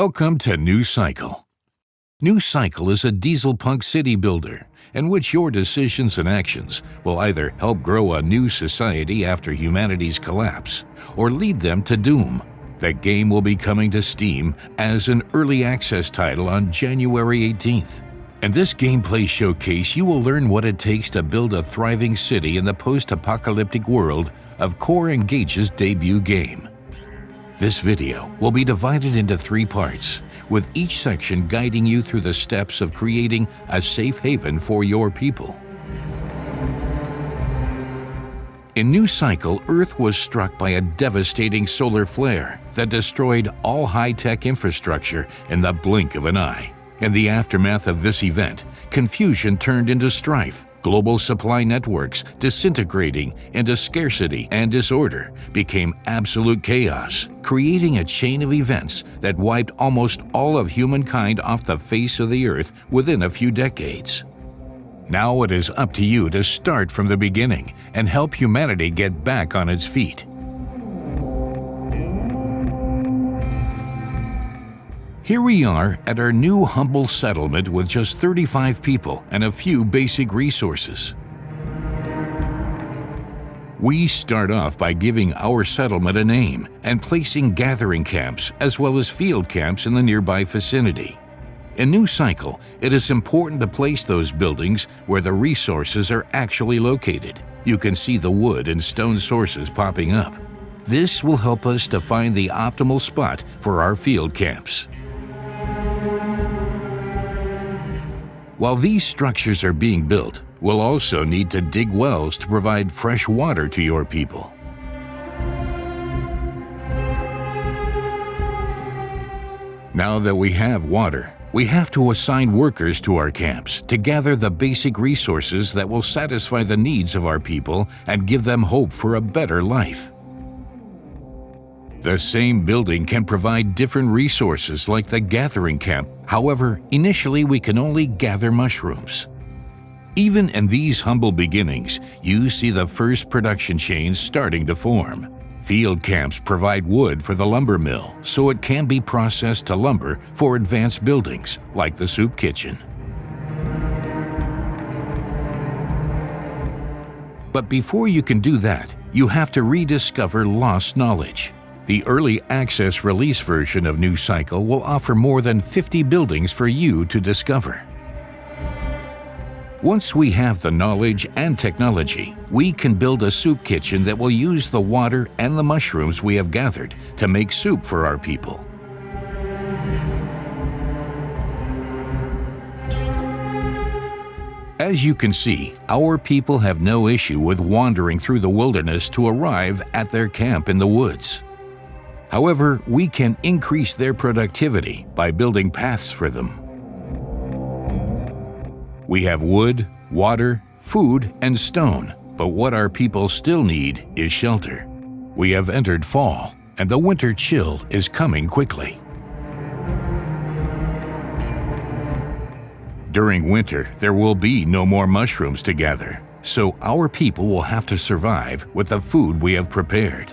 Welcome to New Cycle. New Cycle is a diesel-punk city builder in which your decisions and actions will either help grow a new society after humanity's collapse or lead them to doom. The game will be coming to Steam as an early access title on January 18th. In this gameplay showcase, you will learn what it takes to build a thriving city in the post-apocalyptic world of Core Engage's debut game. This video will be divided into 3 parts, with each section guiding you through the steps of creating a safe haven for your people. In New Cycle, Earth was struck by a devastating solar flare that destroyed all high-tech infrastructure in the blink of an eye. In the aftermath of this event, confusion turned into strife. Global supply networks disintegrating into scarcity and disorder became absolute chaos, creating a chain of events that wiped almost all of humankind off the face of the earth within a few decades. Now it is up to you to start from the beginning and help humanity get back on its feet. Here we are at our new humble settlement with just 35 people and a few basic resources. We start off by giving our settlement a name and placing gathering camps as well as field camps in the nearby vicinity. In New Cycle, it is important to place those buildings where the resources are actually located. You can see the wood and stone sources popping up. This will help us to find the optimal spot for our field camps. While these structures are being built, we'll also need to dig wells to provide fresh water to your people. Now that we have water, we have to assign workers to our camps to gather the basic resources that will satisfy the needs of our people and give them hope for a better life. The same building can provide different resources like the gathering camp. However, initially we can only gather mushrooms. Even in these humble beginnings, you see the first production chains starting to form. Field camps provide wood for the lumber mill, so it can be processed to lumber for advanced buildings like the soup kitchen. But before you can do that, you have to rediscover lost knowledge. The early access release version of New Cycle will offer more than 50 buildings for you to discover. Once we have the knowledge and technology, we can build a soup kitchen that will use the water and the mushrooms we have gathered to make soup for our people. As you can see, our people have no issue with wandering through the wilderness to arrive at their camp in the woods. However, we can increase their productivity by building paths for them. We have wood, water, food, and stone, but what our people still need is shelter. We have entered fall, and the winter chill is coming quickly. During winter, there will be no more mushrooms to gather, so our people will have to survive with the food we have prepared.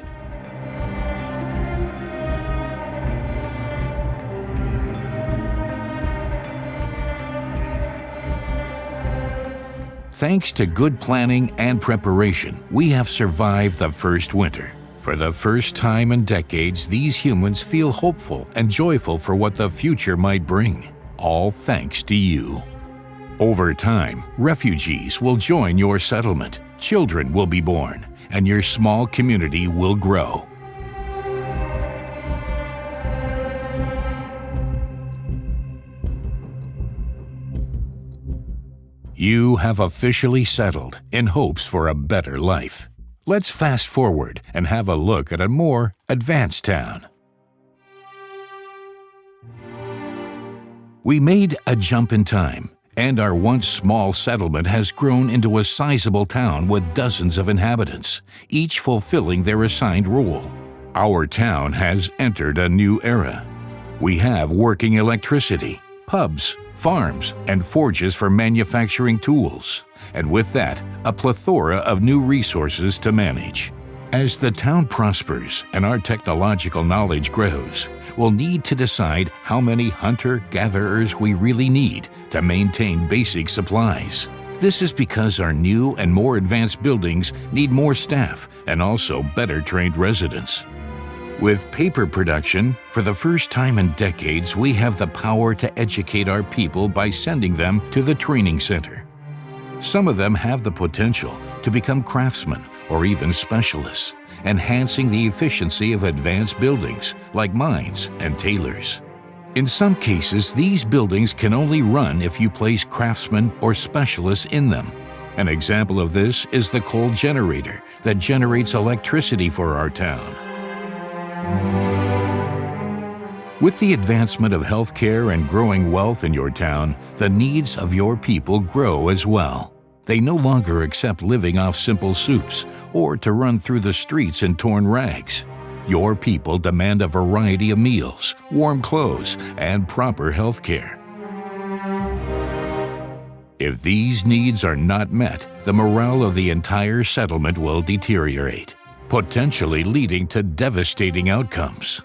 Thanks to good planning and preparation, we have survived the first winter. For the first time in decades, these humans feel hopeful and joyful for what the future might bring, all thanks to you. Over time, refugees will join your settlement, children will be born, and your small community will grow. You have officially settled in hopes for a better life. Let's fast forward and have a look at a more advanced town. We made a jump in time, and our once small settlement has grown into a sizable town with dozens of inhabitants, each fulfilling their assigned role. Our town has entered a new era. We have working electricity, pubs, farms, and forges for manufacturing tools, and with that, a plethora of new resources to manage. As the town prospers and our technological knowledge grows, we'll need to decide how many hunter-gatherers we really need to maintain basic supplies. This is because our new and more advanced buildings need more staff and also better trained residents. With paper production, for the first time in decades, we have the power to educate our people by sending them to the training center. Some of them have the potential to become craftsmen or even specialists, enhancing the efficiency of advanced buildings like mines and tailors. In some cases, these buildings can only run if you place craftsmen or specialists in them. An example of this is the coal generator that generates electricity for our town. With the advancement of healthcare and growing wealth in your town, the needs of your people grow as well. They no longer accept living off simple soups or to run through the streets in torn rags. Your people demand a variety of meals, warm clothes, and proper health care. If these needs are not met, the morale of the entire settlement will deteriorate, potentially leading to devastating outcomes.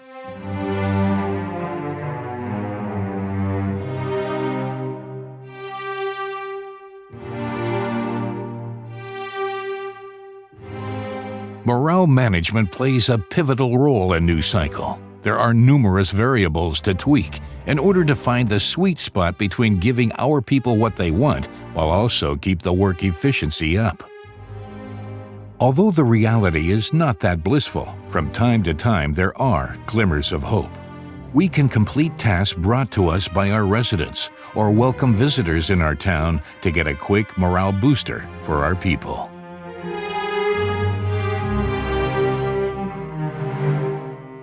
Morale management plays a pivotal role in New Cycle. There are numerous variables to tweak in order to find the sweet spot between giving our people what they want while also keep the work efficiency up. Although the reality is not that blissful, from time to time there are glimmers of hope. We can complete tasks brought to us by our residents or welcome visitors in our town to get a quick morale booster for our people.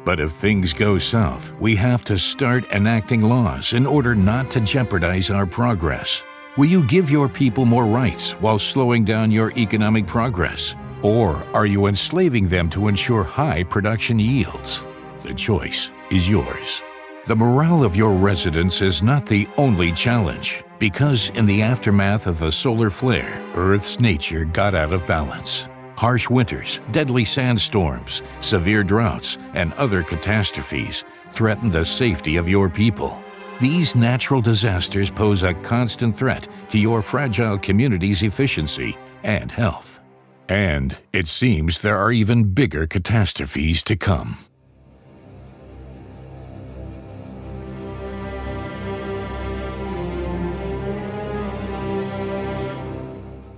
But if things go south, we have to start enacting laws in order not to jeopardize our progress. Will you give your people more rights while slowing down your economic progress? Or are you enslaving them to ensure high production yields? The choice is yours. The morale of your residents is not the only challenge, because in the aftermath of the solar flare, Earth's nature got out of balance. Harsh winters, deadly sandstorms, severe droughts, and other catastrophes threaten the safety of your people. These natural disasters pose a constant threat to your fragile community's efficiency and health. And it seems there are even bigger catastrophes to come.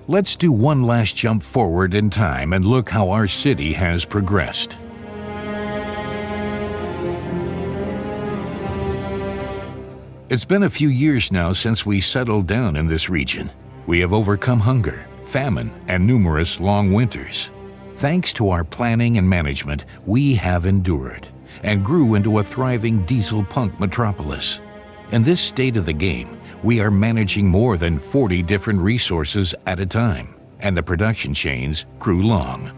Let's do one last jump forward in time and look how our city has progressed. It's been a few years now since we settled down in this region. We have overcome hunger, famine, and numerous long winters. Thanks to our planning and management, we have endured and grew into a thriving diesel punk metropolis. In this state of the game, we are managing more than 40 different resources at a time, and the production chains grew long.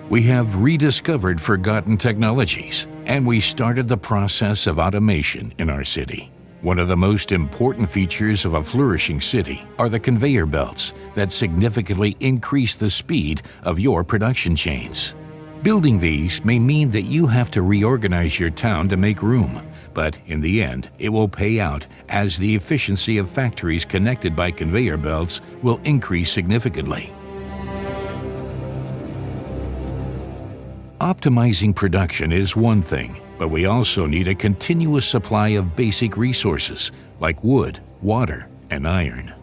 We have rediscovered forgotten technologies, and we started the process of automation in our city. One of the most important features of a flourishing city are the conveyor belts that significantly increase the speed of your production chains. Building these may mean that you have to reorganize your town to make room, but in the end, it will pay out as the efficiency of factories connected by conveyor belts will increase significantly. Optimizing production is one thing, but we also need a continuous supply of basic resources like wood, water, and iron.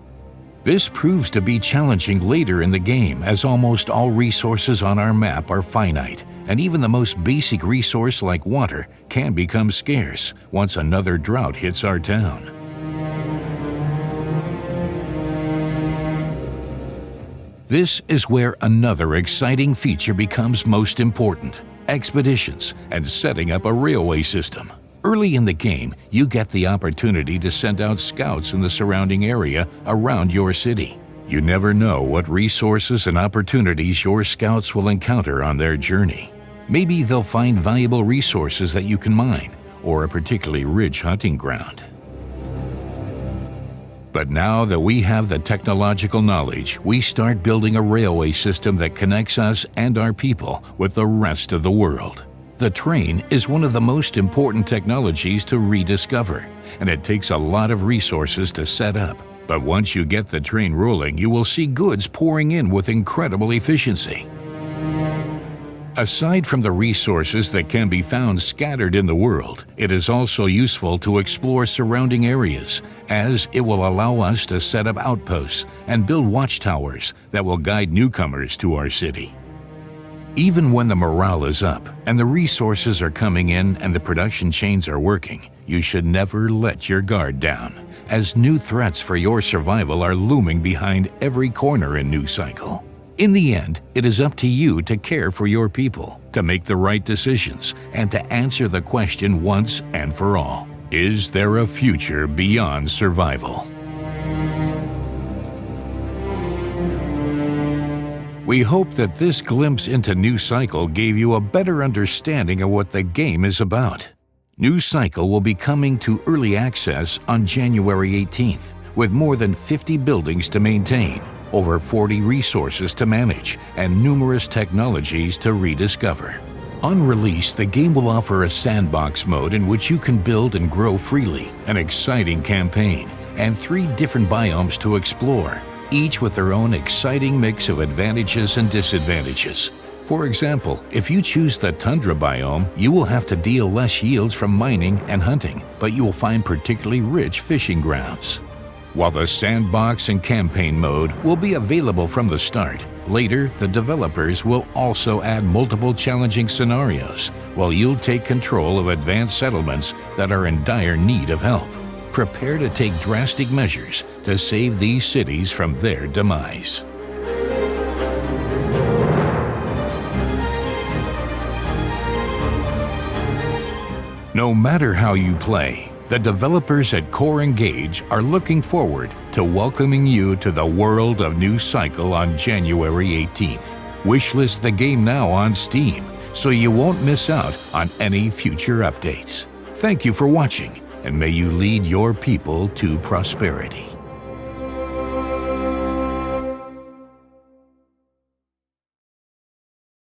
This proves to be challenging later in the game, as almost all resources on our map are finite, and even the most basic resource like water can become scarce once another drought hits our town. This is where another exciting feature becomes most important: expeditions and setting up a railway system. Early in the game, you get the opportunity to send out scouts in the surrounding area around your city. You never know what resources and opportunities your scouts will encounter on their journey. Maybe they'll find valuable resources that you can mine, or a particularly rich hunting ground. But now that we have the technological knowledge, we start building a railway system that connects us and our people with the rest of the world. The train is one of the most important technologies to rediscover, and it takes a lot of resources to set up. But once you get the train rolling, you will see goods pouring in with incredible efficiency. Aside from the resources that can be found scattered in the world, it is also useful to explore surrounding areas, as it will allow us to set up outposts and build watchtowers that will guide newcomers to our city. Even when the morale is up and the resources are coming in and the production chains are working, you should never let your guard down, as new threats for your survival are looming behind every corner in New Cycle. In the end, it is up to you to care for your people, to make the right decisions, and to answer the question once and for all: is there a future beyond survival? We hope that this glimpse into New Cycle gave you a better understanding of what the game is about. New Cycle will be coming to early access on January 18th, with more than 50 buildings to maintain, over 40 resources to manage, and numerous technologies to rediscover. On release, the game will offer a sandbox mode in which you can build and grow freely, an exciting campaign, and 3 different biomes to explore, each with their own exciting mix of advantages and disadvantages. For example, if you choose the tundra biome, you will have to deal less yields from mining and hunting, but you will find particularly rich fishing grounds. While the sandbox and campaign mode will be available from the start, later the developers will also add multiple challenging scenarios, while you'll take control of advanced settlements that are in dire need of help. Prepare to take drastic measures to save these cities from their demise. No matter how you play, the developers at Core Engage are looking forward to welcoming you to the world of New Cycle on January 18th. Wishlist the game now on Steam so you won't miss out on any future updates. Thank you for watching, and may you lead your people to prosperity.